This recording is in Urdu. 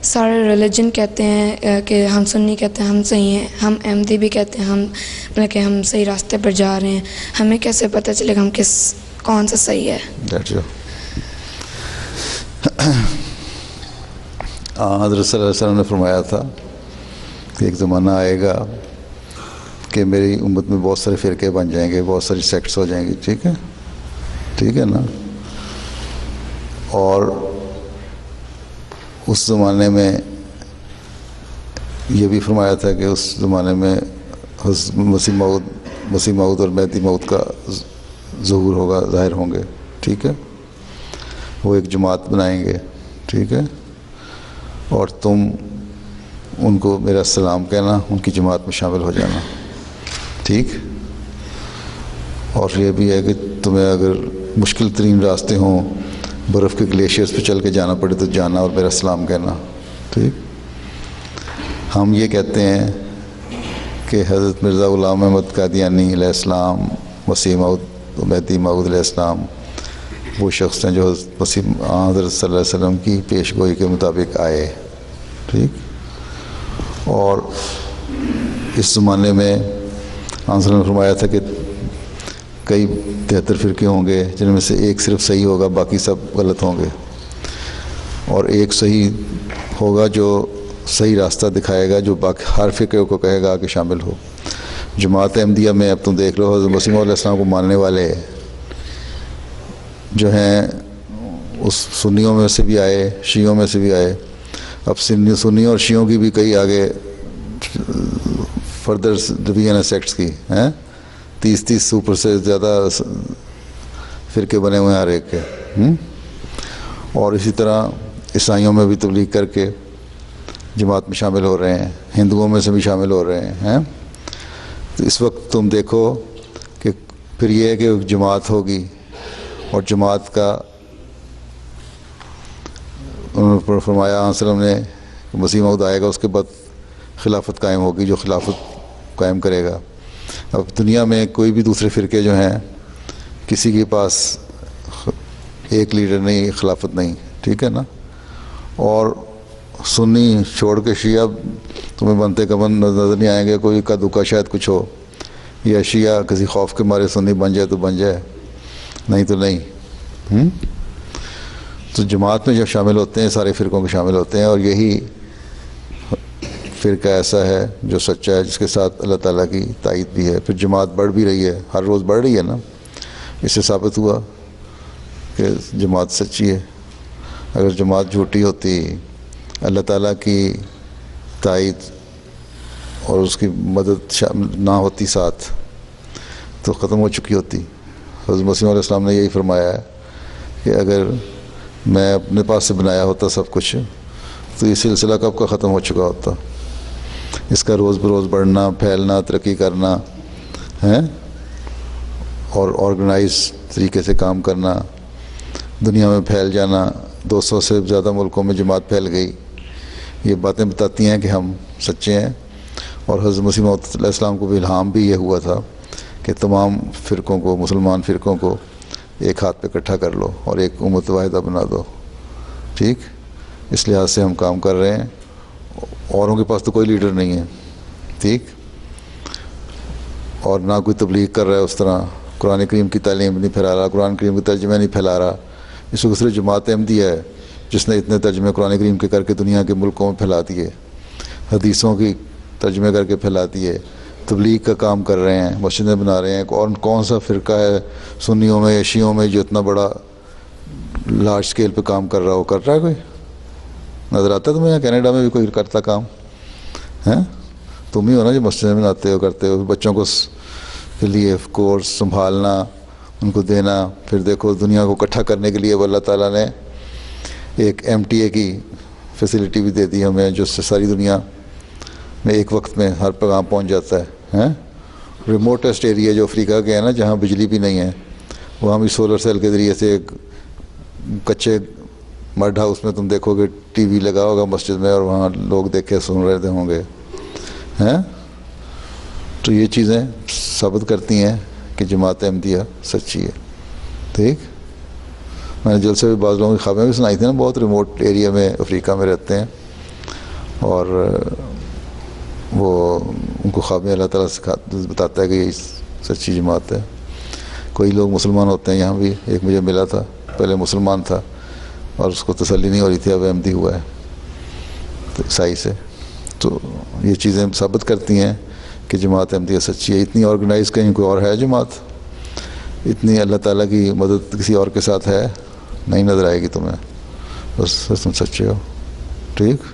سارے ریلیجن کہتے ہیں کہ ہم سنی کہتے ہیں ہم صحیح ہیں، ہم احمدی بھی کہتے ہیں کہ ہم صحیح راستے پر جا رہے ہیں، ہمیں کیسے پتہ چلے گا ہم کون سا صحیح ہے؟ حضرت صلی اللہ علیہ وسلم نے فرمایا تھا کہ ایک زمانہ آئے گا کہ میری امت میں بہت سارے فرقے بن جائیں گے، بہت ساری سیکٹس ہو جائیں گی، ٹھیک ہے نا. اور اس زمانے میں یہ بھی فرمایا تھا کہ اس زمانے میں مسیح موعود اور مہدی موعود کا ظہور ہوگا، ظاہر ہوں گے، ٹھیک ہے. وہ ایک جماعت بنائیں گے، ٹھیک ہے، اور تم ان کو میرا سلام کہنا، ان کی جماعت میں شامل ہو جانا، ٹھیک. اور یہ بھی ہے کہ تمہیں اگر مشکل ترین راستے ہوں، برف کے گلیشیئرز پہ چل کے جانا پڑے تو جانا اور میرا سلام کہنا، ٹھیک. ہم یہ کہتے ہیں کہ حضرت مرزا غلام احمد قادیانی علیہ السلام، مسیح موعود مہدی موعود علیہ السلام وہ شخص ہیں جو حضرت حضرت صلی اللہ علیہ وسلم کی پیش گوئی کے مطابق آئے، ٹھیک. اور اس زمانے میں آنسر نے فرمایا تھا کہ کئی 73 فرقے ہوں گے جن میں سے ایک صرف صحیح ہوگا، باقی سب غلط ہوں گے، اور ایک صحیح ہوگا جو صحیح راستہ دکھائے گا، جو باقی ہر فرقے کو کہے گا کہ شامل ہو. جماعت احمدیہ میں اب تم دیکھ لو، حضرت مسیح علیہ السلام کو ماننے والے جو ہیں اس سنیوں میں سے بھی آئے، شیعوں میں سے بھی آئے. اب سنی اور شیعوں کی بھی کئی آگے فردر ڈویژن ہے سیکٹس کی، ہیں 30 سوپر سے زیادہ فرقے بنے ہوئے ہیں ہر ایک کے. اور اسی طرح عیسائیوں میں بھی تبلیغ کر کے جماعت میں شامل ہو رہے ہیں، ہندوؤں میں سے بھی شامل ہو رہے ہیں. تو اس وقت تم دیکھو کہ پھر یہ ہے کہ جماعت ہوگی، اور جماعت کا انہوں نے فرمایا وسلم نے کہ مسیح موعود آئے گا، اس کے بعد خلافت قائم ہوگی، جو خلافت قائم کرے گا. اب دنیا میں کوئی بھی دوسرے فرقے جو ہیں کسی کے پاس ایک لیڈر نہیں، خلافت نہیں، ٹھیک ہے نا. اور سنی چھوڑ کے شیعہ تمہیں بنتے کمن نظر نہیں آئیں گے، کوئی کا دکا شاید کچھ ہو، یا شیعہ کسی خوف کے مارے سنی بن جائے تو بن جائے، نہیں تو نہیں. تو جماعت میں جب شامل ہوتے ہیں سارے فرقوں کے شامل ہوتے ہیں، اور یہی فرقہ ایسا ہے جو سچا ہے، جس کے ساتھ اللہ تعالیٰ کی تائید بھی ہے. پھر جماعت بڑھ بھی رہی ہے، ہر روز بڑھ رہی ہے نا. اس سے ثابت ہوا کہ جماعت سچی ہے. اگر جماعت جھوٹی ہوتی، اللہ تعالیٰ کی تائید اور اس کی مدد نہ ہوتی ساتھ، تو ختم ہو چکی ہوتی. حضرت مسیح علیہ السلام نے یہی فرمایا ہے کہ اگر میں اپنے پاس سے بنایا ہوتا سب کچھ تو یہ سلسلہ کب کا ختم ہو چکا ہوتا. اس کا روز بروز بڑھنا، پھیلنا، ترقی کرنا ہے، اور آرگنائز طریقے سے کام کرنا، دنیا میں پھیل جانا. 200 سے زیادہ ملکوں میں جماعت پھیل گئی. یہ باتیں بتاتی ہیں کہ ہم سچے ہیں. اور حضرت مسیح علیہ السلام کو بھی الہام بھی یہ ہوا تھا کہ تمام فرقوں کو، مسلمان فرقوں کو ایک ہاتھ پہ اکٹھا کر لو اور ایک امت واحدہ بنا دو، ٹھیک. اس لحاظ سے ہم کام کر رہے ہیں. اوروں کے پاس تو کوئی لیڈر نہیں ہے، ٹھیک، اور نہ کوئی تبلیغ کر رہا ہے اس طرح، قرآن کریم کی تعلیم نہیں پھیلا رہا، قرآن کریم کے ترجمے نہیں پھیلا رہا. اس وقت صرف جماعت احمدیہ ہے جس نے اتنے ترجمے قرآن کریم کے کر کے دنیا کے ملکوں میں پھیلا دیے، حدیثوں کی ترجمے کر کے پھیلا دیے، تبلیغ کا کام کر رہے ہیں، مسجدیں بنا رہے ہیں. اور کون سا فرقہ ہے سنیوں میں یا شیعوں میں جو اتنا بڑا لارج اسکیل پہ کام کر رہا ہو؟ کر رہا ہے کوئی؟ نظر آتا ہے تمہیں؟ کینیڈا میں بھی کوئی کرتا کام ہے؟ تم ہی ہو نا جو مسجدیں بناتے ہو، کرتے ہو، بچوں کو کے لیے کورس سنبھالنا، ان کو دینا. پھر دیکھو دنیا کو اکٹھا کرنے کے لیے اللہ تعالیٰ نے ایک MTA کی فیسلٹی بھی دے دی ہمیں، جو ساری دنیا میں ایک وقت میں ہر پیغام پہنچ جاتا ہے. ریموٹسٹ ایریا جو افریقہ کے ہیں نا، جہاں بجلی بھی نہیں ہے، وہاں بھی سولر سیل کے ذریعے سے ایک کچے مڈ ہاؤس میں تم دیکھو گے ٹی وی لگا ہوگا مسجد میں، اور وہاں لوگ دیکھے سن رہے ہوں گے. تو یہ چیزیں ثابت کرتی ہیں کہ جماعت احمدیہ سچی ہے، ٹھیک. میں نے جلسے بھی بعض لوگوں کی خبریں بھی سنائی تھیں نا، بہت ریموٹ ایریا میں افریقہ میں رہتے ہیں، اور وہ ان کو خواب میں اللہ تعالیٰ بتاتا ہے کہ یہ سچی جماعت ہے. کوئی لوگ مسلمان ہوتے ہیں, یہاں بھی ایک مجھے ملا تھا, پہلے مسلمان تھا اور اس کو تسلی نہیں ہو رہی تھی, اب احمدی ہوا ہے عیسائی سے. تو یہ چیزیں ثابت کرتی ہیں کہ جماعت احمدیہ سچی ہے. اتنی آرگنائز کہیں کوئی اور ہے جماعت؟ اتنی اللہ تعالیٰ کی مدد کسی اور کے ساتھ ہے؟ نہیں نظر آئے گی تمہیں, بس تم سچے ہو. ٹھیک.